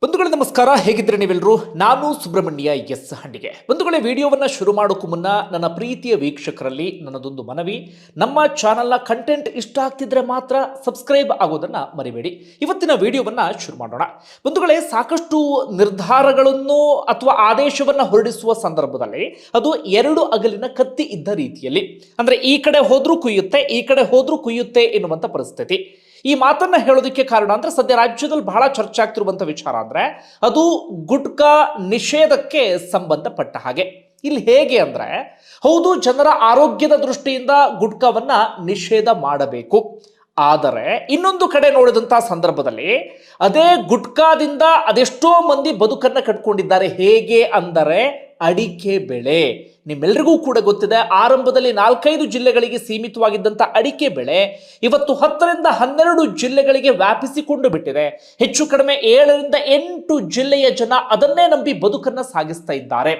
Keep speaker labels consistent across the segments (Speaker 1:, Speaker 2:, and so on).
Speaker 1: ಬಂಧುಗಳೇ ನಮಸ್ಕಾರ, ಹೇಗಿದ್ರೆ ನೀವೆಲ್ಲರೂ? ನಾನು ಸುಬ್ರಹ್ಮಣ್ಯ ಎಸ್ ಹಂಡಿಗೆ. ಬಂಧುಗಳೇ, ವಿಡಿಯೋವನ್ನು ಶುರು ಮಾಡೋಕ್ಕೂ ಮುನ್ನ ನನ್ನ ಪ್ರೀತಿಯ ವೀಕ್ಷಕರಲ್ಲಿ ನನ್ನದೊಂದು ಮನವಿ. ನಮ್ಮ ಚಾನಲ್ನ ಕಂಟೆಂಟ್ ಇಷ್ಟ ಆಗ್ತಿದ್ರೆ ಮಾತ್ರ ಸಬ್ಸ್ಕ್ರೈಬ್ ಆಗೋದನ್ನು ಮರಿಬೇಡಿ. ಇವತ್ತಿನ ವಿಡಿಯೋವನ್ನು ಶುರು ಮಾಡೋಣ. ಬಂಧುಗಳೇ, ಸಾಕಷ್ಟು ನಿರ್ಧಾರಗಳನ್ನು ಅಥವಾ ಆದೇಶವನ್ನು ಹೊರಡಿಸುವ ಸಂದರ್ಭದಲ್ಲಿ ಅದು ಎರಡು ಅಗಲಿನ ಕತ್ತಿ ಇದ್ದ ರೀತಿಯಲ್ಲಿ, ಅಂದರೆ ಈ ಕಡೆ ಹೋದ್ರೂ ಕುಯ್ಯುತ್ತೆ, ಈ ಕಡೆ ಹೋದ್ರೂ ಕುಯ್ಯುತ್ತೆ ಎನ್ನುವಂಥ ಪರಿಸ್ಥಿತಿ. ಈ ಮಾತನ್ನ ಹೇಳೋದಕ್ಕೆ ಕಾರಣ ಅಂದ್ರೆ ಸದ್ಯ ರಾಜ್ಯದಲ್ಲಿ ಬಹಳ ಚರ್ಚೆ ಆಗ್ತಿರುವಂತ ವಿಚಾರ ಅಂದ್ರೆ ಅದು ಗುಟ್ಕಾ ನಿಷೇಧಕ್ಕೆ ಸಂಬಂಧಪಟ್ಟ ಹಾಗೆ. ಇಲ್ಲಿ ಹೇಗೆ ಅಂದ್ರೆ, ಹೌದು, ಜನರ ಆರೋಗ್ಯದ ದೃಷ್ಟಿಯಿಂದ ಗುಟ್ಕಾವನ್ನ ನಿಷೇಧ ಮಾಡಬೇಕು. ಆದರೆ ಇನ್ನೊಂದು ಕಡೆ ನೋಡಿದಂತಹ ಸಂದರ್ಭದಲ್ಲಿ ಅದೇ ಗುಟ್ಕಾದಿಂದ ಅದೆಷ್ಟೋ ಮಂದಿ ಬದುಕನ್ನ ಕಟ್ಕೊಂಡಿದ್ದಾರೆ. ಹೇಗೆ ಅಂದರೆ ಅಡಿಕೆ ಬೆಳೆ. ನಿಮ್ಮೆಲ್ಲರಿಗೂ ಕೂಡ ಗೊತ್ತಿದೆ, ಆರಂಭದಲ್ಲಿ 4-5 ಜಿಲ್ಲೆಗಳಿಗೆ ಸೀಮಿತವಾಗಿದ್ದಂಥ ಅಡಿಕೆ ಬೆಳೆ ಇವತ್ತು 10ರಿಂದ 12 ಜಿಲ್ಲೆಗಳಿಗೆ ವ್ಯಾಪಿಸಿಕೊಂಡು ಬಿಟ್ಟಿದೆ. ಹೆಚ್ಚು ಕಡಿಮೆ 7ರಿಂದ 8 ಜಿಲ್ಲೆಯ ಜನ ಅದನ್ನೇ ನಂಬಿ ಬದುಕನ್ನು ಸಾಗಿಸ್ತಾ ಇದ್ದಾರೆ.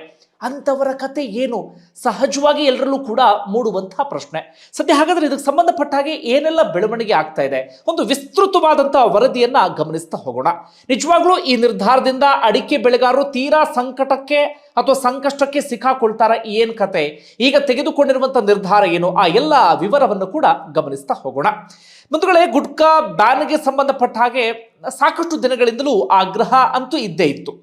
Speaker 1: ಅಂಥವರ ಕತೆ ಏನು? ಸಹಜವಾಗಿ ಎಲ್ಲರಲ್ಲೂ ಕೂಡ ಮೂಡುವಂತಹ ಪ್ರಶ್ನೆ. ಸದ್ಯ ಹಾಗಾದ್ರೆ ಇದಕ್ಕೆ ಸಂಬಂಧಪಟ್ಟ ಹಾಗೆ ಏನೆಲ್ಲ ಬೆಳವಣಿಗೆ ಆಗ್ತಾ ಇದೆ, ಒಂದು ವಿಸ್ತೃತವಾದಂತಹ ವರದಿಯನ್ನ ಗಮನಿಸ್ತಾ ಹೋಗೋಣ. ನಿಜವಾಗ್ಲೂ ಈ ನಿರ್ಧಾರದಿಂದ ಅಡಿಕೆ ಬೆಳೆಗಾರರು ತೀರಾ ಸಂಕಟಕ್ಕೆ ಅಥವಾ ಸಂಕಷ್ಟಕ್ಕೆ ಸಿಕ್ಕಾಕೊಳ್ತಾರ? ಏನ್ ಕತೆ? ಈಗ ತೆಗೆದುಕೊಂಡಿರುವಂತಹ ನಿರ್ಧಾರ ಏನು? ಆ ಎಲ್ಲ ವಿವರವನ್ನು ಕೂಡ ಗಮನಿಸ್ತಾ ಹೋಗೋಣ. ಬಂಧುಗಳೇ, ಗುಟ್ಕಾ ಬ್ಯಾನ್ಗೆ ಸಂಬಂಧಪಟ್ಟ ಹಾಗೆ ಸಾಕಷ್ಟು ದಿನಗಳಿಂದಲೂ ಆಗ್ರಹ ಅಂತೂ ಇದ್ದೇ ಇತ್ತು.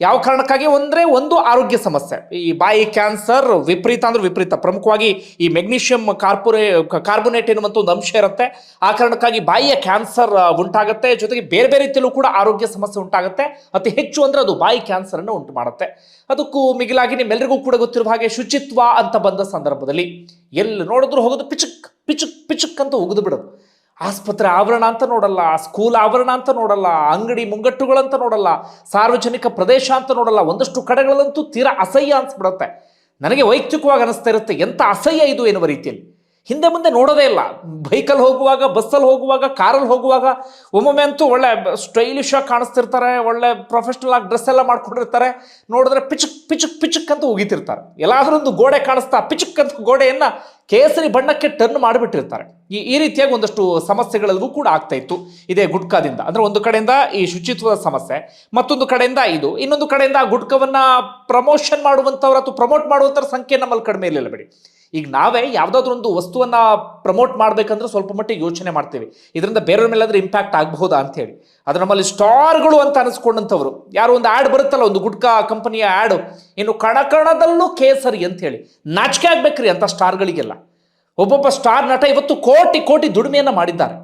Speaker 1: ಯಾವ ಕಾರಣಕ್ಕಾಗಿ ಅಂದ್ರೆ, ಒಂದು ಆರೋಗ್ಯ ಸಮಸ್ಯೆ, ಈ ಬಾಯಿ ಕ್ಯಾನ್ಸರ್, ವಿಪರೀತ ಅಂದ್ರೆ ವಿಪರೀತ, ಪ್ರಮುಖವಾಗಿ ಈ ಮೆಗ್ನೀಷಿಯಂ ಕಾರ್ಬೋನೇಟ್ ಎನ್ನುವಂಥ ಒಂದು ಅಂಶ ಇರುತ್ತೆ. ಆ ಕಾರಣಕ್ಕಾಗಿ ಬಾಯಿಯ ಕ್ಯಾನ್ಸರ್ ಉಂಟಾಗುತ್ತೆ. ಜೊತೆಗೆ ಬೇರೆ ಬೇರೆ ರೀತಿಯಲ್ಲೂ ಕೂಡ ಆರೋಗ್ಯ ಸಮಸ್ಯೆ ಉಂಟಾಗುತ್ತೆ. ಅತಿ ಹೆಚ್ಚು ಅಂದ್ರೆ ಅದು ಬಾಯಿ ಕ್ಯಾನ್ಸರ್ ಅನ್ನು ಉಂಟು ಮಾಡುತ್ತೆ. ಅದಕ್ಕೂ ಮಿಗಿಲಾಗಿ ನಿಮ್ಮೆಲ್ಲರಿಗೂ ಕೂಡ ಗೊತ್ತಿರುವ ಹಾಗೆ ಶುಚಿತ್ವ ಅಂತ ಬಂದ ಸಂದರ್ಭದಲ್ಲಿ ಎಲ್ಲಿ ನೋಡಿದ್ರು ಹೋಗೋದು ಪಿಚುಕ್ ಪಿಚುಕ್ ಪಿಚುಕ್ ಅಂತ ಉಗಿದು ಬಿಡೋದು. ಆಸ್ಪತ್ರೆ ಆವರಣ ಅಂತ ನೋಡಲ್ಲ, ಸ್ಕೂಲ್ ಆವರಣ ಅಂತ ನೋಡಲ್ಲ, ಅಂಗಡಿ ಮುಂಗಟ್ಟುಗಳಂತ ನೋಡಲ್ಲ, ಸಾರ್ವಜನಿಕ ಪ್ರದೇಶ ಅಂತ ನೋಡಲ್ಲ. ಒಂದಷ್ಟು ಕಡೆಗಳಲ್ಲಂತೂ ತೀರಾ ಅಸಹ್ಯ ಅನ್ಸ್ಬಿಡುತ್ತೆ. ನನಗೆ ವೈಯಕ್ತಿಕವಾಗಿ ಅನಿಸ್ತಾ ಇರುತ್ತೆ, ಎಂಥ ಅಸಹ್ಯ ಇದು ಎನ್ನುವ ರೀತಿಯಲ್ಲಿ. ಹಿಂದೆ ಮುಂದೆ ನೋಡೋದೇ ಇಲ್ಲ. ಬೈಕಲ್ಲಿ ಹೋಗುವಾಗ, ಬಸ್ಸಲ್ಲಿ ಹೋಗುವಾಗ, ಕಾರಲ್ಲಿ ಹೋಗುವಾಗ ಒಮ್ಮೊಮ್ಮೆ ಅಂತೂ ಒಳ್ಳೆ ಸ್ಟೈಲಿಶ್ ಆಗಿ ಕಾಣಿಸ್ತಿರ್ತಾರೆ, ಒಳ್ಳೆ ಪ್ರೊಫೆಷನಲ್ ಆಗಿ ಡ್ರೆಸ್ ಎಲ್ಲ ಮಾಡ್ಕೊಂಡಿರ್ತಾರೆ. ನೋಡಿದ್ರೆ ಪಿಚುಕ್ ಪಿಚುಕ್ ಪಿಚುಕ್ ಅಂತ ಉಗಿತಿರ್ತಾರೆ. ಎಲ್ಲಾದ್ರೂ ಒಂದು ಗೋಡೆ ಕಾಣಿಸ್ತಾ ಪಿಚುಕ್ ಅಂತ ಗೋಡೆಯನ್ನ ಕೇಸರಿ ಬಣ್ಣಕ್ಕೆ ಟರ್ನ್ ಮಾಡಿಬಿಟ್ಟಿರ್ತಾರೆ. ಈ ರೀತಿಯಾಗಿ ಒಂದಷ್ಟು ಸಮಸ್ಯೆಗಳಲ್ಲೂ ಕೂಡ ಆಗ್ತಾ ಇತ್ತು ಇದೇ ಗುಟ್ಕಾದಿಂದ. ಅಂದ್ರೆ ಒಂದು ಕಡೆಯಿಂದ ಈ ಶುಚಿತ್ವದ ಸಮಸ್ಯೆ, ಮತ್ತೊಂದು ಕಡೆಯಿಂದ ಇದು, ಇನ್ನೊಂದು ಕಡೆಯಿಂದ ಗುಟ್ಕವನ್ನ ಪ್ರಮೋಷನ್ ಮಾಡುವಂಥವ್ರು ಅಥವಾ ಪ್ರಮೋಟ್ ಮಾಡುವಂಥವ್ರ ಸಂಖ್ಯೆ ನಮ್ಮಲ್ಲಿ ಕಡಿಮೆ ಇರಲಿಲ್ಲ ಬಿಡಿ. ಈಗ ನಾವೇ ಯಾವುದಾದ್ರೂ ಒಂದು ವಸ್ತುವನ್ನ ಪ್ರಮೋಟ್ ಮಾಡ್ಬೇಕಂದ್ರೆ ಸ್ವಲ್ಪ ಮಟ್ಟಿಗೆ ಯೋಚನೆ ಮಾಡ್ತೀವಿ, ಇದರಿಂದ ಬೇರೆಯವ್ರ ಮೇಲೆ ಆದ್ರೆ ಇಂಪ್ಯಾಕ್ಟ್ ಆಗಬಹುದಾ ಅಂತ ಹೇಳಿ. ಅದು ನಮ್ಮಲ್ಲಿ ಸ್ಟಾರ್ಗಳು ಅಂತ ಅನಿಸ್ಕೊಂಡಂಥವ್ರು ಯಾರು, ಒಂದು ಆ್ಯಡ್ ಬರುತ್ತಲ್ಲ, ಒಂದು ಗುಟ್ಕಾ ಕಂಪನಿಯ ಆ್ಯಡ್, ಇನ್ನು ಕಣಕಣದಲ್ಲೂ ಕೇಸರಿ ಅಂತ ಹೇಳಿ, ನಾಚಿಕೆ ಆಗ್ಬೇಕ್ರಿ ಅಂತ ಸ್ಟಾರ್ಗಳಿಗೆಲ್ಲ. ಒಬ್ಬೊಬ್ಬ ಸ್ಟಾರ್ ನಟ ಇವತ್ತು ಕೋಟಿ ಕೋಟಿ ದುಡಿಮೆಯನ್ನು ಮಾಡಿದ್ದಾರೆ.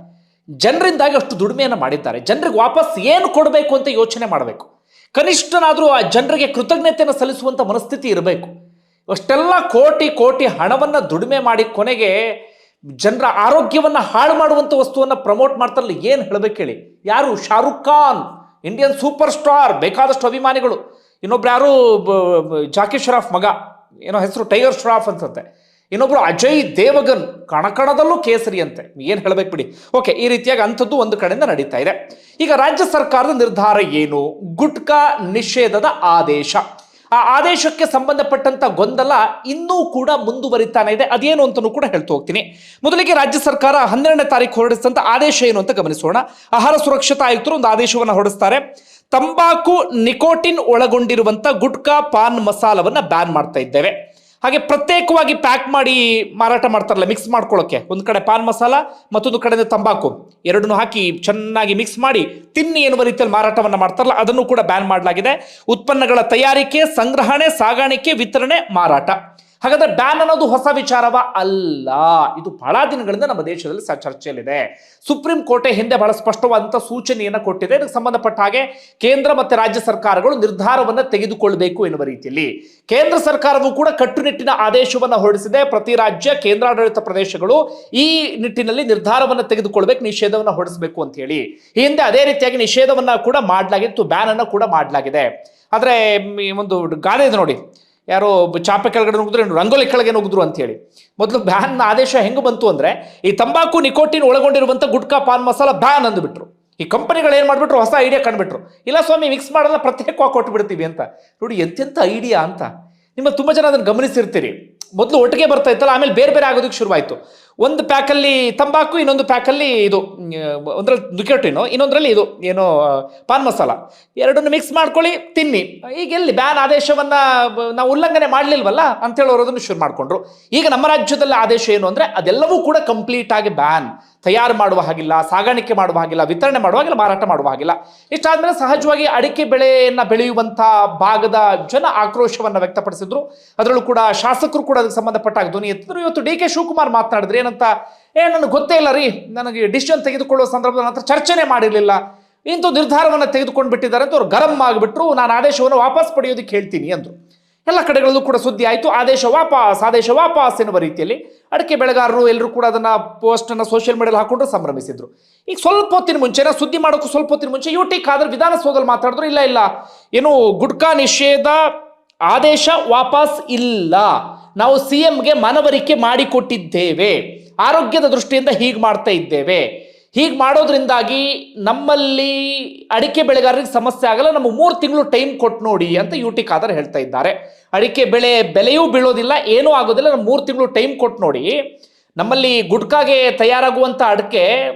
Speaker 1: ಜನರಿಂದಾಗಿ ಅಷ್ಟು ದುಡಿಮೆಯನ್ನು ಮಾಡಿದ್ದಾರೆ. ಜನರಿಗೆ ವಾಪಸ್ ಏನು ಕೊಡಬೇಕು ಅಂತ ಯೋಚನೆ ಮಾಡಬೇಕು. ಕನಿಷ್ಠನಾದರೂ ಆ ಜನರಿಗೆ ಕೃತಜ್ಞತೆಯನ್ನು ಸಲ್ಲಿಸುವಂಥ ಮನಸ್ಥಿತಿ ಇರಬೇಕು. ಅಷ್ಟೆಲ್ಲ ಕೋಟಿ ಕೋಟಿ ಹಣವನ್ನು ದುಡಿಮೆ ಮಾಡಿ ಕೊನೆಗೆ ಜನರ ಆರೋಗ್ಯವನ್ನು ಹಾಳು ಮಾಡುವಂಥ ವಸ್ತುವನ್ನು ಪ್ರಮೋಟ್ ಮಾಡ್ತಾರಲ್ಲ, ಏನು ಹೇಳಬೇಕು ಹೇಳಿ? ಯಾರು? Shahrukh Khan, Indian super star, ಬೇಕಾದಷ್ಟು ಅಭಿಮಾನಿಗಳು. ಇನ್ನೊಬ್ರು ಯಾರು, ಜಾಕಿ ಶ್ರಾಫ್ ಮಗ, ಏನೋ ಹೆಸರು ಟೈಗರ್ ಶ್ರಾಫ್ ಅನ್ಸುತ್ತೆ. ಇನ್ನೊಬ್ರು ಅಜಯ್ ದೇವಗನ್, ಕಣಕಣದಲ್ಲೂ ಕೇಸರಿ ಅಂತೆ. ಏನು ಹೇಳಬೇಕು ಬಿಡಿ. ಓಕೆ, ಈ ರೀತಿಯಾಗಿ ಅಂಥದ್ದು ಒಂದು ಕಡೆಯಿಂದ ನಡೀತಾ ಇದೆ. ಈಗ ರಾಜ್ಯ ಸರ್ಕಾರದ ನಿರ್ಧಾರ ಏನು? ಗುಟ್ಕಾ ನಿಷೇಧದ ಆದೇಶ. ಆ ಆದೇಶಕ್ಕೆ ಸಂಬಂಧಪಟ್ಟಂತ ಗೊಂದಲ ಇನ್ನೂ ಕೂಡ ಮುಂದುವರಿತಾನೆ ಇದೆ. ಅದೇನು ಅಂತಲೂ ಕೂಡ ಹೇಳ್ತಾ ಹೋಗ್ತೀನಿ. ಮೊದಲಿಗೆ ರಾಜ್ಯ ಸರ್ಕಾರ 12ನೇ ತಾರೀಕು ಹೊರಡಿಸಿದಂತ ಆದೇಶ ಏನು ಅಂತ ಗಮನಿಸೋಣ. ಆಹಾರ ಸುರಕ್ಷತಾ ಆಯುಕ್ತರು ಒಂದು ಆದೇಶವನ್ನು ಹೊರಡಿಸ್ತಾರೆ. ತಂಬಾಕು ನಿಕೋಟಿನ್ ಒಳಗೊಂಡಿರುವಂತ ಗುಟ್ಕಾ ಪಾನ್ ಮಸಾಲವನ್ನ ಬ್ಯಾನ್ ಮಾಡ್ತಾ ಇದ್ದೇವೆ. ಹಾಗೆ ಪ್ರತ್ಯೇಕವಾಗಿ ಪ್ಯಾಕ್ ಮಾಡಿ ಮಾರಾಟ ಮಾಡ್ತಾರಲ್ಲ, ಮಿಕ್ಸ್ ಮಾಡ್ಕೊಳ್ಳೋಕೆ, ಒಂದು ಕಡೆ ಪಾನ್ ಮಸಾಲ, ಮತ್ತೊಂದು ಕಡೆ ತಂಬಾಕು, ಎರಡನ್ನೂ ಹಾಕಿ ಚೆನ್ನಾಗಿ ಮಿಕ್ಸ್ ಮಾಡಿ ತಿನ್ನಿ ಎನ್ನುವ ರೀತಿಯಲ್ಲಿ ಮಾರಾಟವನ್ನು ಮಾಡ್ತಾರಲ್ಲ, ಅದನ್ನು ಕೂಡ ಬ್ಯಾನ್ ಮಾಡಲಾಗಿದೆ. ಉತ್ಪನ್ನಗಳ ತಯಾರಿಕೆ, ಸಂಗ್ರಹಣೆ, ಸಾಗಾಣಿಕೆ, ವಿತರಣೆ, ಮಾರಾಟ. ಹಾಗಾದ್ರೆ ಬ್ಯಾನ್ ಅನ್ನೋದು ಹೊಸ ವಿಚಾರವ ಅಲ್ಲ. ಇದು ಬಹಳ ದಿನಗಳಿಂದ ನಮ್ಮ ದೇಶದಲ್ಲಿ ಚರ್ಚೆಯಲ್ಲಿದೆ. ಸುಪ್ರೀಂ ಕೋರ್ಟ್ ಹಿಂದೆ ಬಹಳ ಸ್ಪಷ್ಟವಾದಂತಹ ಸೂಚನೆಯನ್ನು ಕೊಟ್ಟಿದೆ. ಇದಕ್ಕೆ ಸಂಬಂಧಪಟ್ಟ ಹಾಗೆ ಕೇಂದ್ರ ಮತ್ತೆ ರಾಜ್ಯ ಸರ್ಕಾರಗಳು ನಿರ್ಧಾರವನ್ನು ತೆಗೆದುಕೊಳ್ಳಬೇಕು ಎನ್ನುವ ರೀತಿಯಲ್ಲಿ ಕೇಂದ್ರ ಸರ್ಕಾರವು ಕೂಡ ಕಟ್ಟುನಿಟ್ಟಿನ ಆದೇಶವನ್ನು ಹೊರಡಿಸಿದೆ. ಪ್ರತಿ ರಾಜ್ಯ, ಕೇಂದ್ರಾಡಳಿತ ಪ್ರದೇಶಗಳು ಈ ನಿಟ್ಟಿನಲ್ಲಿ ನಿರ್ಧಾರವನ್ನು ತೆಗೆದುಕೊಳ್ಬೇಕು, ನಿಷೇಧವನ್ನು ಹೊರಡಿಸಬೇಕು ಅಂತ ಹೇಳಿ. ಈ ಹಿಂದೆ ಅದೇ ರೀತಿಯಾಗಿ ನಿಷೇಧವನ್ನ ಕೂಡ ಮಾಡಲಾಗಿತ್ತು, ಬ್ಯಾನ್ ಅನ್ನು ಕೂಡ ಮಾಡಲಾಗಿದೆ. ಆದ್ರೆ ಒಂದು ಗಾದೆ ಇದೆ ನೋಡಿ, ಯಾರೋ ಚಾಪೆ ಕೆಳಗಡೆ ನುಗ್ಗಿದ್ರು, ರಂಗೋಲಿ ಕೆಳಗೆ ನುಗ್ಗಿದ್ರು ಅಂತ ಹೇಳಿ. ಮೊದಲು ಬ್ಯಾನ್ ಆದೇಶ ಹೆಂಗೆ ಬಂತು ಅಂದ್ರೆ, ಈ ತಂಬಾಕು ನಿಕೋಟಿನ್ ಒಳಗೊಂಡಿರುವಂತ ಗುಟ್ಕಾ ಪಾನ್ ಮಸಾಲ ಬ್ಯಾನ್ ಅಂದ್ಬಿಟ್ರು. ಈ ಕಂಪನಿಗಳು ಏನು ಮಾಡಿಬಿಟ್ರು, ಹೊಸ ಐಡಿಯಾ ಕಂಡುಬಿಟ್ರು. ಇಲ್ಲ ಸ್ವಾಮಿ, ಮಿಕ್ಸ್ ಮಾಡಲ್ಲ, ಪ್ರತ್ಯೇಕವಾಗಿ ಕೊಟ್ಟು ಬಿಡ್ತೀವಿ ಅಂತ. ನೋಡಿ ಎಂತೆಂಥ ಐಡಿಯಾ ಅಂತ. ನಿಮ್ಮ ತುಂಬ ಜನ ಅದನ್ನು ಗಮನಿಸಿರ್ತೀರಿ. ಮೊದಲು ಒಟ್ಟಿಗೆ ಬರ್ತಾ ಇತ್ತಲ್ಲ, ಆಮೇಲೆ ಬೇರೆ ಬೇರೆ ಆಗೋದಕ್ಕೆ ಶುರುವಾಯಿತು. ಒಂದು ಪ್ಯಾಕಲ್ಲಿ ತಂಬಾಕು, ಇನ್ನೊಂದು ಪ್ಯಾಕಲ್ಲಿ ಇದು ಒಂದ್ರಲ್ಲಿ ದುಕೆಟಿನೋ, ಇನ್ನೊಂದರಲ್ಲಿ ಇದು ಏನೋ ಪಾನ್ ಮಸಾಲ, ಎರಡನ್ನು ಮಿಕ್ಸ್ ಮಾಡ್ಕೊಳ್ಳಿ ತಿನ್ನಿ. ಈಗ ಎಲ್ಲಿ ಬ್ಯಾನ್ ಆದೇಶವನ್ನ ನಾವು ಉಲ್ಲಂಘನೆ ಮಾಡಲಿಲ್ವಲ್ಲ ಅಂತೇಳಿ ಅವರು ಅದನ್ನು ಶುರು ಮಾಡಿಕೊಂಡ್ರು. ಈಗ ನಮ್ಮ ರಾಜ್ಯದಲ್ಲಿ ಆದೇಶ ಏನು ಅಂದರೆ ಅದೆಲ್ಲವೂ ಕೂಡ ಕಂಪ್ಲೀಟ್ ಆಗಿ ಬ್ಯಾನ್. ತಯಾರು ಮಾಡುವ ಹಾಗಿಲ್ಲ, ಸಾಗಾಣಿಕೆ ಮಾಡುವ ಹಾಗಿಲ್ಲ, ವಿತರಣೆ ಮಾಡುವ ಹಾಗಿಲ್ಲ, ಮಾರಾಟ ಮಾಡುವ ಹಾಗಿಲ್ಲ. ಇಷ್ಟಾದ್ಮೇಲೆ ಸಹಜವಾಗಿ ಅಡಿಕೆ ಬೆಳೆಯನ್ನು ಬೆಳೆಯುವಂಥ ಭಾಗದ ಜನ ಆಕ್ರೋಶವನ್ನು ವ್ಯಕ್ತಪಡಿಸಿದ್ರು. ಅದರಲ್ಲೂ ಕೂಡ ಶಾಸಕರು ಕೂಡ ಅದಕ್ಕೆ ಸಂಬಂಧಪಟ್ಟಾಗ ಧ್ವನಿ ಎತ್ತಿದ್ರು. ಇವತ್ತು ಡಿ ಕೆ ಶಿವಕುಮಾರ್ ಮಾತನಾಡಿದ್ರು ಏನಂತ, ನನಗೆ ಗೊತ್ತೇ ಇಲ್ಲ ರೀ, ನನಗೆ ಡಿಸಿಷನ್ ತೆಗೆದುಕೊಳ್ಳುವ ಸಂದರ್ಭದ ನಂತರ ಚರ್ಚೆನೆ ಮಾಡಿರಲಿಲ್ಲ, ಇಂಥ ನಿರ್ಧಾರವನ್ನು ತೆಗೆದುಕೊಂಡು ಬಿಟ್ಟಿದ್ದಾರೆ ಅಂತ ಅವ್ರು ಗರಂ ಆಗಿಬಿಟ್ರು. ನಾನು ಆದೇಶವನ್ನು ವಾಪಸ್ ಪಡೆಯೋದಕ್ಕೆ ಹೇಳ್ತೀನಿ ಅಂದರು. ಎಲ್ಲ ಕಡೆಗಳಲ್ಲೂ ಕೂಡ ಸುದ್ದಿ ಆಯಿತು, ಆದೇಶ ವಾಪಸ್ ಎನ್ನುವ ರೀತಿಯಲ್ಲಿ ಅಡಿಕೆ ಬೆಳೆಗಾರರು ಎಲ್ಲರೂ ಕೂಡ ಅದನ್ನು ಪೋಸ್ಟನ್ನು ಸೋಷಿಯಲ್ ಮೀಡಿಯಲ್ಲಿ ಹಾಕೊಂಡು ಸಂಭ್ರಮಿಸಿದ್ರು. ಈಗ ಸ್ವಲ್ಪ ಹೊತ್ತಿನ ಮುಂಚೆ ಸುದ್ದಿ ಮಾಡೋಕ್ಕೂ ಸ್ವಲ್ಪ ಹೊತ್ತಿನ ಮುಂಚೆ ಯುಟಿ ಖಾದರ್ ವಿಧಾನಸೌಧದಲ್ಲಿ ಮಾತಾಡಿದ್ರು, ಇಲ್ಲ ಏನು ಗುಟ್ಕಾ ನಿಷೇಧ ಆದೇಶ ವಾಪಸ್ ಇಲ್ಲ, ನಾವು CMಗೆ ಮನವರಿಕೆ ಮಾಡಿಕೊಟ್ಟಿದ್ದೇವೆ, ಆರೋಗ್ಯದ ದೃಷ್ಟಿಯಿಂದ ಹೀಗೆ ಮಾಡ್ತಾ ಇದ್ದೇವೆ, ಹೀಗೆ ಮಾಡೋದ್ರಿಂದಾಗಿ ನಮ್ಮಲ್ಲಿ ಅಡಿಕೆ ಬೆಳೆಗಾರರಿಗೆ ಸಮಸ್ಯೆ ಆಗಲ್ಲ, ನಮ್ಮ 3 ತಿಂಗಳು ಟೈಮ್ ಕೊಟ್ಟು ನೋಡಿ ಅಂತ ಯುಟಿ ಖಾದರ್ ಹೇಳ್ತಾ ಇದ್ದಾರೆ. ಅಡಿಕೆ ಬೆಲೆಯೂ ಬೀಳೋದಿಲ್ಲ, ಏನೂ ಆಗೋದಿಲ್ಲ, ನಮ್ಮ 3 ತಿಂಗಳು ಟೈಮ್ ಕೊಟ್ಟು ನೋಡಿ. ನಮ್ಮಲ್ಲಿ ಗುಟ್ಕಾಗೆ ತಯಾರಾಗುವಂಥ ಅಡಿಕೆ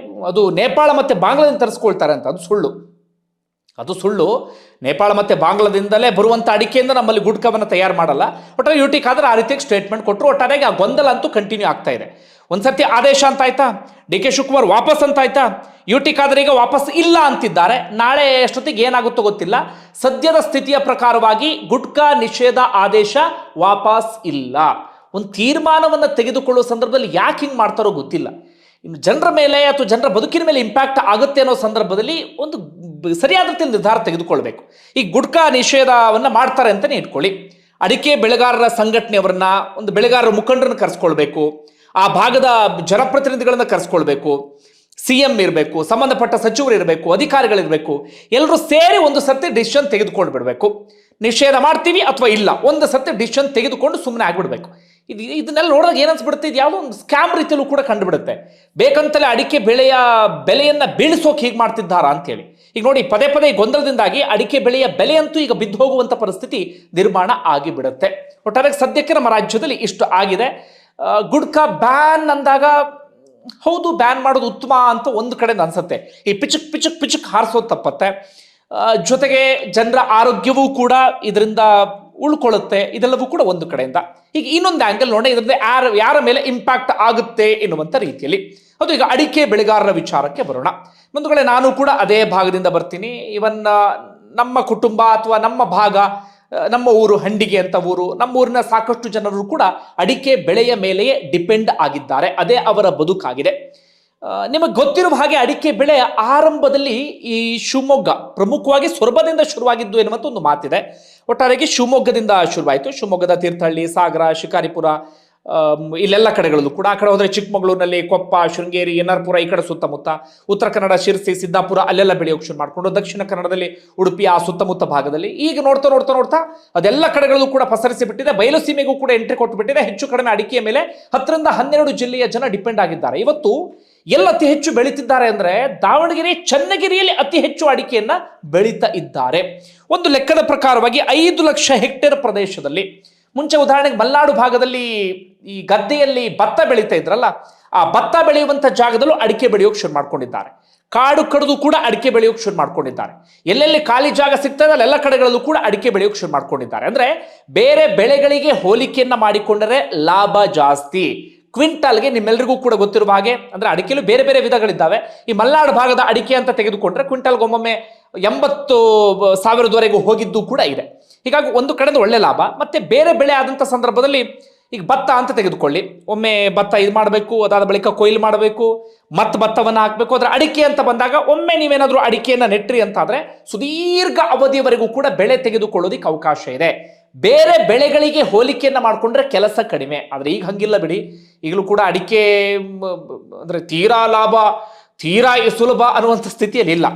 Speaker 1: ಅದು ನೇಪಾಳ ಮತ್ತು ಬಾಂಗ್ಲಾದಿಂದ ತರಿಸ್ಕೊಳ್ತಾರೆ ಅಂತ, ಅದು ಸುಳ್ಳು. ನೇಪಾಳ ಮತ್ತು ಬಾಂಗ್ಲಾದಿಂದಲೇ ಬರುವಂಥ ಅಡಿಕೆಯಿಂದ ನಮ್ಮಲ್ಲಿ ಗುಟ್ಕವನ್ನು ತಯಾರು ಮಾಡಲ್ಲ. ಒಟ್ಟಾರೆ ಯುಟಿ ಖಾದರ್ ಆ ರೀತಿಯಾಗಿ ಸ್ಟೇಟ್ಮೆಂಟ್ ಕೊಟ್ಟರು. ಒಟ್ಟಾರೆಯಾಗಿ ಆ ಗೊಂದಲ ಅಂತೂ ಕಂಟಿನ್ಯೂ ಆಗ್ತಾ ಇದೆ. ಒಂದ್ಸತಿ ಆದೇಶ ಅಂತ ಆಯ್ತಾ, ಡಿ ಕೆ ಶಿವಕುಮಾರ್ ವಾಪಸ್ ಅಂತ ಆಯ್ತಾ, ಯುಟಿ ಖಾದರ್ ಈಗ ವಾಪಸ್ ಇಲ್ಲ ಅಂತಿದ್ದಾರೆ. ನಾಳೆ ಎಷ್ಟೊತ್ತಿಗೆ ಏನಾಗುತ್ತೋ ಗೊತ್ತಿಲ್ಲ. ಸದ್ಯದ ಸ್ಥಿತಿಯ ಪ್ರಕಾರವಾಗಿ ಗುಟ್ಕಾ ನಿಷೇಧ ಆದೇಶ ವಾಪಸ್ ಇಲ್ಲ. ಒಂದು ತೀರ್ಮಾನವನ್ನು ತೆಗೆದುಕೊಳ್ಳುವ ಸಂದರ್ಭದಲ್ಲಿ ಯಾಕೆ ಹಿಂಗೆ ಮಾಡ್ತಾರೋ ಗೊತ್ತಿಲ್ಲ. ಇನ್ನು ಜನರ ಮೇಲೆ ಅಥವಾ ಜನರ ಬದುಕಿನ ಮೇಲೆ ಇಂಪ್ಯಾಕ್ಟ್ ಆಗುತ್ತೆ ಅನ್ನೋ ಸಂದರ್ಭದಲ್ಲಿ ಒಂದು ಸರಿಯಾದ ರೀತಿಯಲ್ಲಿ ನಿರ್ಧಾರ ತೆಗೆದುಕೊಳ್ಬೇಕು. ಈ ಗುಟ್ಕಾ ನಿಷೇಧವನ್ನು ಮಾಡ್ತಾರೆ ಅಂತಲೇ ಇಟ್ಕೊಳ್ಳಿ, ಅಡಿಕೆ ಬೆಳೆಗಾರರ ಸಂಘಟನೆಯವರನ್ನ, ಒಂದು ಬೆಳೆಗಾರರ ಮುಖಂಡರನ್ನು ಕರೆಸ್ಕೊಳ್ಬೇಕು, ಆ ಭಾಗದ ಜನಪ್ರತಿನಿಧಿಗಳನ್ನ ಕರೆಸ್ಕೊಳ್ಬೇಕು, CM ಇರಬೇಕು, ಸಂಬಂಧಪಟ್ಟ ಸಚಿವರು ಇರಬೇಕು, ಅಧಿಕಾರಿಗಳಿರಬೇಕು, ಎಲ್ಲರೂ ಸೇರಿ ಒಂದು ಸರ್ತಿ ಡಿಸಿಷನ್ ತೆಗೆದುಕೊಂಡು ಬಿಡಬೇಕು. ನಿಷೇಧ ಮಾಡ್ತೀವಿ ಅಥವಾ ಇಲ್ಲ, ಒಂದು ಸರ್ತಿ ಡಿಸಿಷನ್ ತೆಗೆದುಕೊಂಡು ಸುಮ್ಮನೆ ಆಗ್ಬಿಡ್ಬೇಕು. ಇದನ್ನೆಲ್ಲ ನೋಡಿದಾಗ ಏನನ್ಸ್ಬಿಡುತ್ತೆ, ಇದು ಯಾವುದೋ ಒಂದು ಸ್ಕ್ಯಾಮ್ ರೀತಿಯಲ್ಲೂ ಕೂಡ ಕಂಡುಬಿಡುತ್ತೆ. ಬೇಕಂತಲೇ ಅಡಿಕೆ ಬೆಲೆಯನ್ನು ಬೀಳಿಸೋಕೆ ಹೀಗೆ ಮಾಡ್ತಿದ್ದಾರಾ ಅಂತೇಳಿ. ಈಗ ನೋಡಿ, ಪದೇ ಪದೇ ಗೊಂದಲದಿಂದಾಗಿ ಅಡಿಕೆ ಬೆಳೆಯ ಬೆಲೆ ಅಂತೂ ಈಗ ಬಿದ್ದು ಹೋಗುವಂಥ ಪರಿಸ್ಥಿತಿ ನಿರ್ಮಾಣ ಆಗಿಬಿಡುತ್ತೆ. ಒಟ್ಟಾರೆ ಸದ್ಯಕ್ಕೆ ನಮ್ಮ ರಾಜ್ಯದಲ್ಲಿ ಇಷ್ಟು ಆಗಿದೆ. ಗುಡ್ಕಾ ಬ್ಯಾನ್ ಅಂದಾಗ ಹೌದು, ಬ್ಯಾನ್ ಮಾಡೋದು ಉತ್ತಮ ಅಂತ ಒಂದು ಕಡೆಯಿಂದ ಅನ್ಸುತ್ತೆ. ಈ ಪಿಚಕ್ ಹಾರಿಸೋದು ತಪ್ಪತ್ತೆ. ಜೊತೆಗೆ ಜನರ ಆರೋಗ್ಯವೂ ಕೂಡ ಇದರಿಂದ ಉಳ್ಕೊಳ್ಳುತ್ತೆ. ಇದೆಲ್ಲವೂ ಕೂಡ ಒಂದು ಕಡೆಯಿಂದ. ಈಗ ಇನ್ನೊಂದು ಆಂಗಲ್ ನೋಡಿ, ಇದರಿಂದ ಯಾರ ಮೇಲೆ ಇಂಪ್ಯಾಕ್ಟ್ ಆಗುತ್ತೆ ಎನ್ನುವಂಥ ರೀತಿಯಲ್ಲಿ. ಅದು ಈಗ ಅಡಿಕೆ ಬೆಳೆಗಾರರ ವಿಚಾರಕ್ಕೆ ಬರೋಣ. ಒಂದು ಕಡೆ ನಾನು ಕೂಡ ಅದೇ ಭಾಗದಿಂದ ಬರ್ತೀನಿ. ಇವನ್ ನಮ್ಮ ಕುಟುಂಬ ಅಥವಾ ನಮ್ಮ ಭಾಗ, ನಮ್ಮ ಊರು ಹಂಡಿಗೆ ಅಂತ ಊರು, ನಮ್ಮ ಊರಿನ ಸಾಕಷ್ಟು ಜನರು ಕೂಡ ಅಡಿಕೆ ಬೆಳೆಯ ಮೇಲೆಯೇ ಡಿಪೆಂಡ್ ಆಗಿದ್ದಾರೆ. ಅದೇ ಅವರ ಬದುಕಾಗಿದೆ. ನಿಮಗೆ ಗೊತ್ತಿರುವ ಹಾಗೆ ಅಡಿಕೆ ಬೆಳೆ ಆರಂಭದಲ್ಲಿ ಈ ಶಿವಮೊಗ್ಗ, ಪ್ರಮುಖವಾಗಿ ಸೊರಬದಿಂದ ಶುರುವಾಗಿದ್ದು ಎನ್ನುವಂಥ ಒಂದು ಮಾತಿದೆ. ಒಟ್ಟಾರೆಯಾಗಿ ಶಿವಮೊಗ್ಗದಿಂದ ಶುರುವಾಯಿತು. ಶಿವಮೊಗ್ಗದ ತೀರ್ಥಹಳ್ಳಿ, ಸಾಗರ, ಶಿಕಾರಿಪುರ, ಇಲ್ಲೆಲ್ಲ ಕಡೆಗಳಲ್ಲೂ ಕೂಡ. ಆ ಕಡೆ ಹೋದರೆ ಚಿಕ್ಕಮಗಳೂರಿನಲ್ಲಿ ಕೊಪ್ಪ, ಶೃಂಗೇರಿ, ಎನ್ಆರ್ಪುರ, ಈ ಕಡೆ ಸುತ್ತಮುತ್ತ, ಉತ್ತರ ಕನ್ನಡ ಶಿರ್ಸಿ, ಸಿದ್ದಾಪುರ ಅಲ್ಲೆಲ್ಲ ಬೆಳೆಯೋಕೆ ಶುರು ಮಾಡಿಕೊಂಡು, ದಕ್ಷಿಣ ಕನ್ನಡದಲ್ಲಿ ಉಡುಪಿ, ಆ ಸುತ್ತಮುತ್ತ ಭಾಗದಲ್ಲಿ. ಈಗ ನೋಡ್ತಾ ಅದೆಲ್ಲ ಕಡೆಗಳಲ್ಲೂ ಕೂಡ ಪಸರಿಸಿ ಬಿಟ್ಟಿದೆ. ಬಯಲು ಸೀಮೆಗೂ ಕೂಡ ಎಂಟ್ರಿ ಕೊಟ್ಟು ಬಿಟ್ಟಿದೆ. ಹೆಚ್ಚು ಕಡಿಮೆ ಅಡಿಕೆಯ ಮೇಲೆ 10 ರಿಂದ 12 ಜಿಲ್ಲೆಯ ಜನ ಡಿಪೆಂಡ್ ಆಗಿದ್ದಾರೆ. ಇವತ್ತು ಎಲ್ಲ ಅತಿ ಹೆಚ್ಚು ಬೆಳೀತಿದ್ದಾರೆ ಅಂದರೆ ದಾವಣಗೆರೆ, ಚನ್ನಗಿರಿಯಲ್ಲಿ ಅತಿ ಹೆಚ್ಚು ಅಡಿಕೆಯನ್ನ ಬೆಳೀತಾ ಇದ್ದಾರೆ. ಒಂದು ಲೆಕ್ಕದ ಪ್ರಕಾರವಾಗಿ 5 ಲಕ್ಷ ಹೆಕ್ಟೇರ್ ಪ್ರದೇಶದಲ್ಲಿ, ಮುಂಚೆ ಉದಾಹರಣೆಗೆ ಮಲೆನಾಡು ಭಾಗದಲ್ಲಿ ಈ ಗದ್ದೆಯಲ್ಲಿ ಭತ್ತ ಬೆಳೀತಾ ಇದ್ರಲ್ಲ, ಆ ಭತ್ತ ಬೆಳೆಯುವಂಥ ಜಾಗದಲ್ಲೂ ಅಡಿಕೆ ಬೆಳೆಯೋಕೆ ಶುರು ಮಾಡ್ಕೊಂಡಿದ್ದಾರೆ. ಕಾಡು ಕಡಿದು ಕೂಡ ಅಡಿಕೆ ಬೆಳೆಯೋಕೆ ಶುರು ಮಾಡ್ಕೊಂಡಿದ್ದಾರೆ. ಎಲ್ಲೆಲ್ಲಿ ಖಾಲಿ ಜಾಗ ಸಿಗ್ತದೆ ಅಲ್ಲೆಲ್ಲ ಕಡೆಗಳಲ್ಲೂ ಕೂಡ ಅಡಿಕೆ ಬೆಳೆಯೋಕೆ ಶುರು ಮಾಡ್ಕೊಂಡಿದ್ದಾರೆ. ಅಂದ್ರೆ ಬೇರೆ ಬೆಳೆಗಳಿಗೆ ಹೋಲಿಕೆಯನ್ನ ಮಾಡಿಕೊಂಡರೆ ಲಾಭ ಜಾಸ್ತಿ. ಕ್ವಿಂಟಲ್ಗೆ ನಿಮ್ಮೆಲ್ಲರಿಗೂ ಕೂಡ ಗೊತ್ತಿರುವ ಹಾಗೆ, ಅಂದ್ರೆ ಅಡಿಕೆಯಲ್ಲೂ ಬೇರೆ ಬೇರೆ ವಿಧಗಳಿದ್ದಾವೆ. ಈ ಮಲೆನಾಡು ಭಾಗದ ಅಡಿಕೆ ಅಂತ ತೆಗೆದುಕೊಂಡ್ರೆ ಕ್ವಿಂಟಲ್ಗೆ ಒಮ್ಮೊಮ್ಮೆ 80,000ವರೆಗೂ ಹೋಗಿದ್ದು ಕೂಡ ಇದೆ. ಹೀಗಾಗಿ ಒಂದು ಕಡೆಯಿಂದ ಒಳ್ಳೆ ಲಾಭ. ಮತ್ತೆ ಬೇರೆ ಬೆಳೆ ಆದಂಥ ಸಂದರ್ಭದಲ್ಲಿ, ಈಗ ಭತ್ತ ಅಂತ ತೆಗೆದುಕೊಳ್ಳಿ, ಒಮ್ಮೆ ಭತ್ತ ಇದು ಮಾಡಬೇಕು, ಅದಾದ ಬಳಿಕ ಕೊಯ್ಲು ಮಾಡಬೇಕು, ಮತ್ತೆ ಭತ್ತವನ್ನು ಹಾಕಬೇಕು. ಅದರ ಅಡಿಕೆ ಅಂತ ಬಂದಾಗ ಒಮ್ಮೆ ನೀವೇನಾದರೂ ಅಡಿಕೆಯನ್ನು ನೆಟ್ರಿ ಅಂತಾದರೆ ಸುದೀರ್ಘ ಅವಧಿಯವರೆಗೂ ಕೂಡ ಬೆಳೆ ತೆಗೆದುಕೊಳ್ಳೋದಕ್ಕೆ ಅವಕಾಶ ಇದೆ. ಬೇರೆ ಬೆಳೆಗಳಿಗೆ ಹೋಲಿಕೆಯನ್ನು ಮಾಡಿಕೊಂಡ್ರೆ ಕೆಲಸ ಕಡಿಮೆ. ಆದರೆ ಈಗ ಹಂಗಿಲ್ಲ ಬಿಡಿ. ಈಗಲೂ ಕೂಡ ಅಡಿಕೆ ಅಂದರೆ ತೀರಾ ಲಾಭ, ತೀರಾ ಸುಲಭ ಅನ್ನುವಂಥ ಸ್ಥಿತಿಯಲ್ಲಿ ಇಲ್ಲ.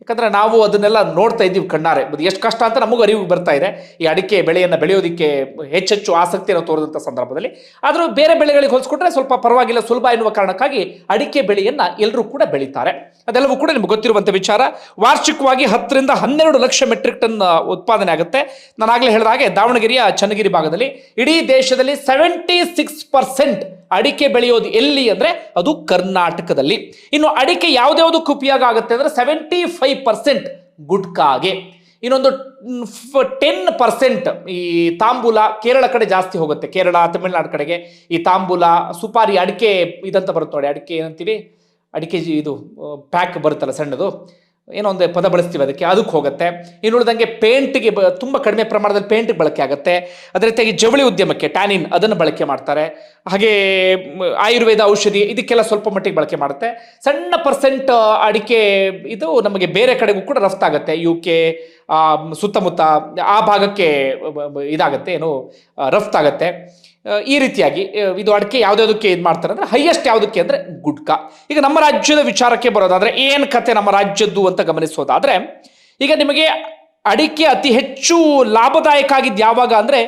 Speaker 1: ಯಾಕಂದರೆ ನಾವು ಅದನ್ನೆಲ್ಲ ನೋಡ್ತಾ ಇದ್ದೀವಿ ಕಣ್ಣಾರೆ, ಎಷ್ಟು ಕಷ್ಟ ಅಂತ ನಮಗೂ ಅರಿವು ಬರ್ತಾ ಇದೆ ಈ ಅಡಿಕೆ ಬೆಳೆಯನ್ನು ಬೆಳೆಯೋದಕ್ಕೆ ಹೆಚ್ಚೆಚ್ಚು ಆಸಕ್ತಿಯನ್ನು ತೋರಿದಂಥ ಸಂದರ್ಭದಲ್ಲಿ. ಆದರೂ ಬೇರೆ ಬೆಳೆಗಳಿಗೆ ಹೋಲಿಸ್ಕೊಂಡ್ರೆ ಸ್ವಲ್ಪ ಪರವಾಗಿಲ್ಲ, ಸುಲಭ ಎನ್ನುವ ಕಾರಣಕ್ಕಾಗಿ ಅಡಿಕೆ ಬೆಳೆಯನ್ನು ಎಲ್ಲರೂ ಕೂಡ ಬೆಳೀತಾರೆ. ಅದೆಲ್ಲವೂ ಕೂಡ ನಿಮ್ಗೆ ಗೊತ್ತಿರುವಂಥ ವಿಚಾರ. ವಾರ್ಷಿಕವಾಗಿ 10 ರಿಂದ 12 ಲಕ್ಷ ಮೆಟ್ರಿಕ್ ಟನ್ ಉತ್ಪಾದನೆ ಆಗುತ್ತೆ. ನಾನು ಆಗಲೇ ಹೇಳಿದ ಹಾಗೆ ದಾವಣಗೆರೆಯ ಚನ್ನಗಿರಿ ಭಾಗದಲ್ಲಿ ಇಡೀ ದೇಶದಲ್ಲಿ 76% ಅಡಿಕೆ ಬೆಳೆಯೋದು ಎಲ್ಲಿ ಅಂದರೆ ಅದು ಕರ್ನಾಟಕದಲ್ಲಿ. ಇನ್ನು ಅಡಿಕೆ ಯಾವುದ್ಯಾವುದಕ್ಕೆ ಉಪಯೋಗ ಆಗುತ್ತೆ ಅಂದರೆ 75% ಗುಟ್ಕಾಗೆ, ಇನ್ನೊಂದು 10% ಈ ತಾಂಬೂಲ, ಕೇರಳ ಕಡೆ ಜಾಸ್ತಿ ಹೋಗುತ್ತೆ, ಕೇರಳ ತಮಿಳುನಾಡು ಕಡೆಗೆ ಈ ತಾಂಬೂಲ, ಸುಪಾರಿ, ಅಡಿಕೆ ಇದಂತ ಬರುತ್ತೆ ನೋಡಿ, ಅಡಿಕೆ ಏನಂತೀವಿ, ಅಡಿಕೆ ಇದು ಪ್ಯಾಕ್ ಬರುತ್ತಲ್ಲ ಸಣ್ಣದು, ಏನೋ ಒಂದು ಪದ ಬಳಸ್ತೀವಿ ಅದಕ್ಕೆ ಹೋಗುತ್ತೆ. ಇನ್ನುಳಿದಂಗೆ ಪೇಂಟ್ಗೆ ತುಂಬ ಕಡಿಮೆ ಪ್ರಮಾಣದಲ್ಲಿ ಪೇಂಟ್ಗೆ ಬಳಕೆ ಆಗುತ್ತೆ. ಅದೇ ರೀತಿಯಾಗಿ ಜವಳಿ ಉದ್ಯಮಕ್ಕೆ ಟ್ಯಾನಿನ್ ಅದನ್ನು ಬಳಕೆ ಮಾಡ್ತಾರೆ. ಹಾಗೆ ಆಯುರ್ವೇದ ಔಷಧಿ ಇದಕ್ಕೆಲ್ಲ ಸ್ವಲ್ಪ ಮಟ್ಟಿಗೆ ಬಳಕೆ ಮಾಡುತ್ತೆ. ಸಣ್ಣ ಪರ್ಸೆಂಟ್ ಅಡಿಕೆ ಇದು ನಮಗೆ ಬೇರೆ ಕಡೆಗೂ ಕೂಡ ರಫ್ತಾಗುತ್ತೆ, UK ಸುತ್ತಮುತ್ತ ಆ ಭಾಗಕ್ಕೆ ಇದಾಗುತ್ತೆ, ಏನು ರಫ್ತಾಗುತ್ತೆ. ಈ ರೀತಿಯಾಗಿ ಇದು ಅಡಿಕೆ ಯಾವುದಕ್ಕೆ ಇದು ಮಾಡ್ತಾರೆ ಅಂದರೆ ಹೈಯೆಸ್ಟ್ ಯಾವುದಕ್ಕೆ ಅಂದರೆ ಗುಟ್ಕಾ. ಈಗ ನಮ್ಮ ರಾಜ್ಯದ ವಿಚಾರಕ್ಕೆ ಬರೋದಾದರೆ ಏನು ಕತೆ ನಮ್ಮ ರಾಜ್ಯದ್ದು ಅಂತ ಗಮನಿಸೋದಾದರೆ, ಈಗ ನಿಮಗೆ ಅಡಿಕೆ ಅತಿ ಹೆಚ್ಚು ಲಾಭದಾಯಕ ಆಗಿದ್ದು ಯಾವಾಗ ಅಂದರೆ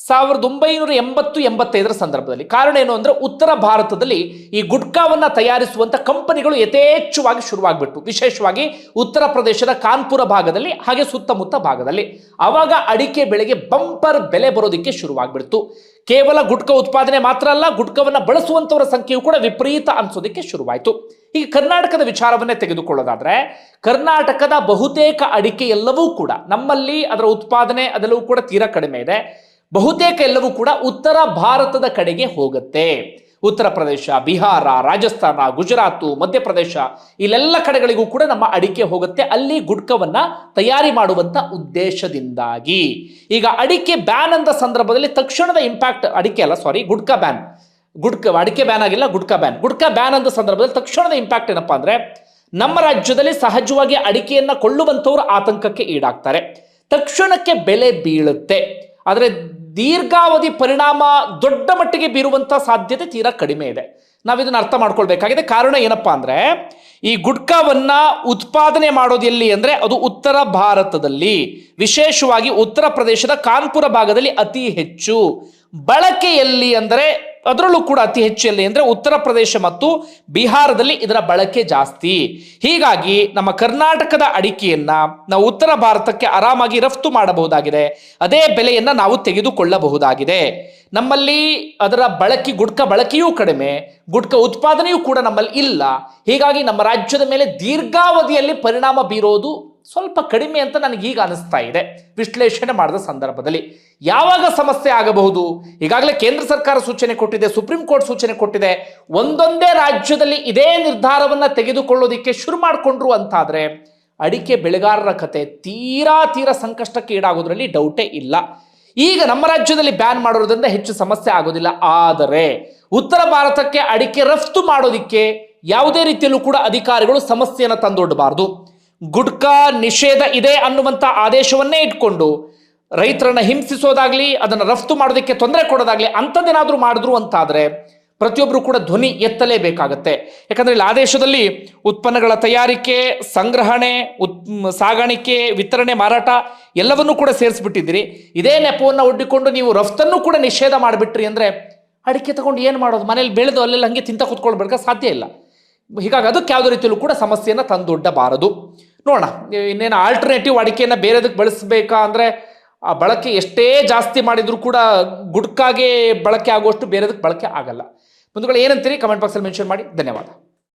Speaker 1: 1980-85 ಸಂದರ್ಭದಲ್ಲಿ. ಕಾರಣ ಏನು ಅಂದರೆ ಉತ್ತರ ಭಾರತದಲ್ಲಿ ಈ ಗುಟ್ಕಾವನ್ನು ತಯಾರಿಸುವಂಥ ಕಂಪನಿಗಳು ಯಥೇಚ್ಛವಾಗಿ ಶುರುವಾಗ್ಬಿಟ್ಟು, ವಿಶೇಷವಾಗಿ ಉತ್ತರ ಪ್ರದೇಶದ ಕಾನ್ಪುರ ಭಾಗದಲ್ಲಿ ಹಾಗೆ ಸುತ್ತಮುತ್ತ ಭಾಗದಲ್ಲಿ. ಆವಾಗ ಅಡಿಕೆ ಬೆಳೆಗೆ ಬಂಪರ್ ಬೆಲೆ ಬರೋದಕ್ಕೆ ಶುರುವಾಗ್ಬಿಡ್ತು. ಕೇವಲ ಗುಟ್ಕಾ ಉತ್ಪಾದನೆ ಮಾತ್ರ ಅಲ್ಲ, ಗುಟ್ಕವನ್ನು ಬಳಸುವಂಥವರ ಸಂಖ್ಯೆಯು ಕೂಡ ವಿಪರೀತ ಅನಿಸೋದಕ್ಕೆ ಶುರುವಾಯಿತು. ಈಗ ಕರ್ನಾಟಕದ ವಿಚಾರವನ್ನೇ ತೆಗೆದುಕೊಳ್ಳೋದಾದ್ರೆ, ಕರ್ನಾಟಕದ ಬಹುತೇಕ ಅಡಿಕೆ ಎಲ್ಲವೂ ಕೂಡ ನಮ್ಮಲ್ಲಿ ಅದರ ಉತ್ಪಾದನೆ ಅದೆಲ್ಲವೂ ಕೂಡ ತೀರಾ ಕಡಿಮೆ ಇದೆ. ಬಹುತೇಕ ಎಲ್ಲವೂ ಕೂಡ ಉತ್ತರ ಭಾರತದ ಕಡೆಗೆ ಹೋಗುತ್ತೆ. ಉತ್ತರ ಪ್ರದೇಶ, ಬಿಹಾರ, ರಾಜಸ್ಥಾನ, ಗುಜರಾತ್, ಮಧ್ಯಪ್ರದೇಶ ಇಲ್ಲೆಲ್ಲ ಕಡೆಗಳಿಗೂ ಕೂಡ ನಮ್ಮ ಅಡಿಕೆ ಹೋಗುತ್ತೆ, ಅಲ್ಲಿ ಗುಟ್ಕವನ್ನ ತಯಾರಿ ಮಾಡುವಂತ ಉದ್ದೇಶದಿಂದಾಗಿ. ಈಗ ಅಡಿಕೆ ಬ್ಯಾನ್ ಅಂದ ಸಂದರ್ಭದಲ್ಲಿ ತಕ್ಷಣದ ಇಂಪ್ಯಾಕ್ಟ್, ಅಡಿಕೆ ಅಲ್ಲ ಸಾರಿ ಗುಟ್ಕಾ ಬ್ಯಾನ್, ಅಡಿಕೆ ಬ್ಯಾನ್ ಆಗಿಲ್ಲ, ಗುಟ್ಕಾ ಬ್ಯಾನ್ ಅಂದ ಸಂದರ್ಭದಲ್ಲಿ ತಕ್ಷಣದ ಇಂಪ್ಯಾಕ್ಟ್ ಏನಪ್ಪಾ ಅಂದ್ರೆ, ನಮ್ಮ ರಾಜ್ಯದಲ್ಲಿ ಸಹಜವಾಗಿ ಅಡಿಕೆಯನ್ನ ಕೊಳ್ಳುವಂತವರು ಆತಂಕಕ್ಕೆ ಈಡಾಗ್ತಾರೆ, ತಕ್ಷಣಕ್ಕೆ ಬೆಲೆ ಬೀಳುತ್ತೆ. ಆದರೆ ದೀರ್ಘಾವಧಿ ಪರಿಣಾಮ ದೊಡ್ಡ ಮಟ್ಟಿಗೆ ಬೀರುವಂಥ ಸಾಧ್ಯತೆ ತೀರಾ ಕಡಿಮೆ ಇದೆ. ನಾವಿದನ್ನು ಅರ್ಥ ಮಾಡ್ಕೊಳ್ಬೇಕಾಗಿದೆ. ಕಾರಣ ಏನಪ್ಪಾ ಅಂದ್ರೆ, ಈ ಗುಟ್ಕಾವನ್ನ ಉತ್ಪಾದನೆ ಮಾಡೋದು ಎಲ್ಲಿ ಅಂದ್ರೆ ಅದು ಉತ್ತರ ಭಾರತದಲ್ಲಿ, ವಿಶೇಷವಾಗಿ ಉತ್ತರ ಪ್ರದೇಶದ ಕಾನ್ಪುರ ಭಾಗದಲ್ಲಿ ಅತಿ ಹೆಚ್ಚು. ಬಳಕೆಯಲ್ಲಿ ಅಂದರೆ ಅದರಲ್ಲೂ ಕೂಡ ಅತಿ ಹೆಚ್ಚು ಎಲ್ಲಿ ಅಂದರೆ ಉತ್ತರ ಪ್ರದೇಶ ಮತ್ತು ಬಿಹಾರದಲ್ಲಿ ಇದರ ಬಳಕೆ ಜಾಸ್ತಿ. ಹೀಗಾಗಿ ನಮ್ಮ ಕರ್ನಾಟಕದ ಅಡಿಕೆಯನ್ನ ನಾವು ಉತ್ತರ ಭಾರತಕ್ಕೆ ಆರಾಮಾಗಿ ರಫ್ತು ಮಾಡಬಹುದಾಗಿದೆ, ಅದೇ ಬೆಲೆಯನ್ನ ನಾವು ತೆಗೆದುಕೊಳ್ಳಬಹುದಾಗಿದೆ. ನಮ್ಮಲ್ಲಿ ಅದರ ಗುಟ್ಕಾ ಬಳಕೆಯೂ ಕಡಿಮೆ, ಗುಟ್ಕಾ ಉತ್ಪಾದನೆಯೂ ಕೂಡ ನಮ್ಮಲ್ಲಿ ಇಲ್ಲ. ಹೀಗಾಗಿ ನಮ್ಮ ರಾಜ್ಯದ ಮೇಲೆ ದೀರ್ಘಾವಧಿಯಲ್ಲಿ ಪರಿಣಾಮ ಬೀರೋದು ಸ್ವಲ್ಪ ಕಡಿಮೆ ಅಂತ ನನಗೀಗ ಅನಿಸ್ತಾ ಇದೆ ವಿಶ್ಲೇಷಣೆ ಮಾಡಿದ ಸಂದರ್ಭದಲ್ಲಿ. ಯಾವಾಗ ಸಮಸ್ಯೆ ಆಗಬಹುದು? ಈಗಾಗಲೇ ಕೇಂದ್ರ ಸರ್ಕಾರ ಸೂಚನೆ ಕೊಟ್ಟಿದೆ, ಸುಪ್ರೀಂ ಕೋರ್ಟ್ ಸೂಚನೆ ಕೊಟ್ಟಿದೆ. ಒಂದೊಂದೇ ರಾಜ್ಯದಲ್ಲಿ ಇದೇ ನಿರ್ಧಾರವನ್ನ ತೆಗೆದುಕೊಳ್ಳೋದಿಕ್ಕೆ ಶುರು ಮಾಡಿಕೊಂಡ್ರು ಅಂತಾದ್ರೆ ಅಡಿಕೆ ಬೆಳೆಗಾರರ ಕತೆ ತೀರಾ ಸಂಕಷ್ಟಕ್ಕೆ ಈಡಾಗೋದ್ರಲ್ಲಿ ಡೌಟೇ ಇಲ್ಲ. ಈಗ ನಮ್ಮ ರಾಜ್ಯದಲ್ಲಿ ಬ್ಯಾನ್ ಮಾಡೋದ್ರಿಂದ ಹೆಚ್ಚು ಸಮಸ್ಯೆ ಆಗೋದಿಲ್ಲ. ಆದರೆ ಉತ್ತರ ಭಾರತಕ್ಕೆ ಅಡಿಕೆ ರಫ್ತು ಮಾಡೋದಿಕ್ಕೆ ಯಾವುದೇ ರೀತಿಯಲ್ಲೂ ಕೂಡ ಅಧಿಕಾರಿಗಳು ಸಮಸ್ಯೆಯನ್ನು ತಂದೊಡ್ಡಬಾರದು. ಗುಟ್ಕಾ ನಿಷೇಧ ಇದೆ ಅನ್ನುವಂಥ ಆದೇಶವನ್ನೇ ಇಟ್ಕೊಂಡು ರೈತರನ್ನ ಹಿಂಸಿಸೋದಾಗ್ಲಿ, ಅದನ್ನು ರಫ್ತು ಮಾಡೋದಕ್ಕೆ ತೊಂದರೆ ಕೊಡೋದಾಗ್ಲಿ ಅಂಥದ್ದೇನಾದ್ರೂ ಮಾಡಿದ್ರು ಅಂತಾದ್ರೆ ಪ್ರತಿಯೊಬ್ಬರು ಕೂಡ ಧ್ವನಿ ಎತ್ತಲೇಬೇಕಾಗತ್ತೆ. ಯಾಕಂದ್ರೆ ಇಲ್ಲಿ ಆದೇಶದಲ್ಲಿ ಉತ್ಪನ್ನಗಳ ತಯಾರಿಕೆ, ಸಂಗ್ರಹಣೆ, ಸಾಗಾಣಿಕೆ, ವಿತರಣೆ, ಮಾರಾಟ ಎಲ್ಲವನ್ನೂ ಕೂಡ ಸೇರಿಸ್ಬಿಟ್ಟಿದ್ದೀರಿ. ಇದೇ ನೆಪವನ್ನು ಒಡ್ಡಿಕೊಂಡು ನೀವು ರಫ್ತನ್ನು ಕೂಡ ನಿಷೇಧ ಮಾಡಿಬಿಟ್ರಿ ಅಂದ್ರೆ ಅಡಿಕೆ ತಗೊಂಡು ಏನು ಮಾಡೋದು? ಮನೇಲಿ ಬೆಳೆದು ಅಲ್ಲೆಲ್ಲ ಹಂಗೆ ತಿಂತ ಕೂತ್ಕೊಳ್ಬೇಕಾ? ಸಾಧ್ಯ ಇಲ್ಲ. ಹೀಗಾಗಿ ಅದಕ್ಕೆ ಯಾವುದೇ ರೀತಿಯಲ್ಲೂ ಕೂಡ ಸಮಸ್ಯೆಯನ್ನು ತಂದೊಡ್ಡಬಾರದು. ನೋಡೋಣ, ಇನ್ನೇನು ಆಲ್ಟರ್ನೇಟಿವ್ ಅಡಿಕೆಯನ್ನು ಬೇರೆದಕ್ಕೆ ಬಳಸಬೇಕಾ ಅಂದರೆ ಆ ಬಳಕೆ ಎಷ್ಟೇ ಜಾಸ್ತಿ ಮಾಡಿದರೂ ಕೂಡ ಗುಟ್ಕಾಗೆ ಬಳಕೆ ಆಗುವಷ್ಟು ಬೇರೆದಕ್ಕೆ ಬಳಕೆ ಆಗಲ್ಲ. ಬಂಧುಗಳು ಏನಂತೀರಿ? ಕಮೆಂಟ್ ಬಾಕ್ಸಲ್ಲಿ ಮೆನ್ಷನ್ ಮಾಡಿ. ಧನ್ಯವಾದ.